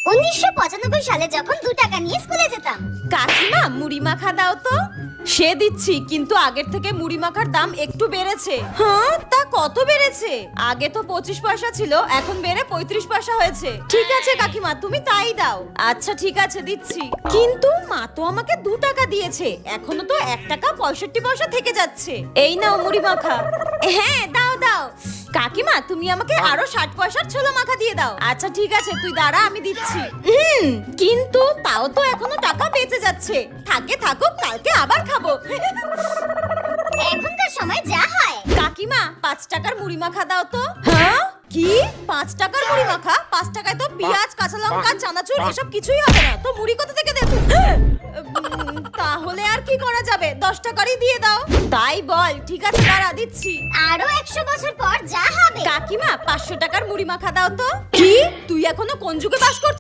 1995 সালে যখন 2 টাকা নিয়ে স্কুলে যেতাম। কাকিমা মুড়ি মাখা দাও তো। সে দিচ্ছি, কিন্তু আগের থেকে মুড়ি মাখার দাম একটু বেড়েছে। হ্যাঁ, তা কত বেড়েছে? আগে তো 25 পয়সা ছিল, এখন বেড়ে 35 পয়সা হয়েছে। ঠিক আছে কাকিমা, তুমি তাই দাও। আচ্ছা ঠিক আছে, দিচ্ছি। কিন্তু মা তো আমাকে 2 টাকা দিয়েছে, এখনো তো 1 টাকা 65 পয়সা থেকে যাচ্ছে। এই নাও মুড়ি মাখা। হ্যাঁ দাও দাও। কাকিমা তুমি আমাকে আরো 60 পয়সার ছোলা মাখা দিয়ে দাও। আচ্ছা ঠিক আছে, তুই দাঁড়া, আমি দিচ্ছি। কিন্তু তাও তো এখনো টাকা বেঁচে যাচ্ছে। থাকে থাকুক, কালকে আবার খাবো। এখনকার সময় যা হয়। কাকিমা 5 টাকার মুড়ি মাখা দাও তো। হ্যাঁ কি 5 টাকার মুড়ি মাখা? 5 টাকায় তো পেঁয়াজ, কাঁচা লঙ্কা, চানাচুর এসব কিছুই হবে না। তো মুড়ি কোথা থেকে দেবো? তাহলে আর কি করা যাবে? 10 টাকারই দিয়ে দাও। তাই বল। ঠিক আছে দাঁড়া, দিচ্ছি। আরো 100 বছর পর যা হবে। কাকিমা 500 টাকার মুড়ি মাখা দাও তো। কি তুই এখনো কোন যুগে বাস করছিস?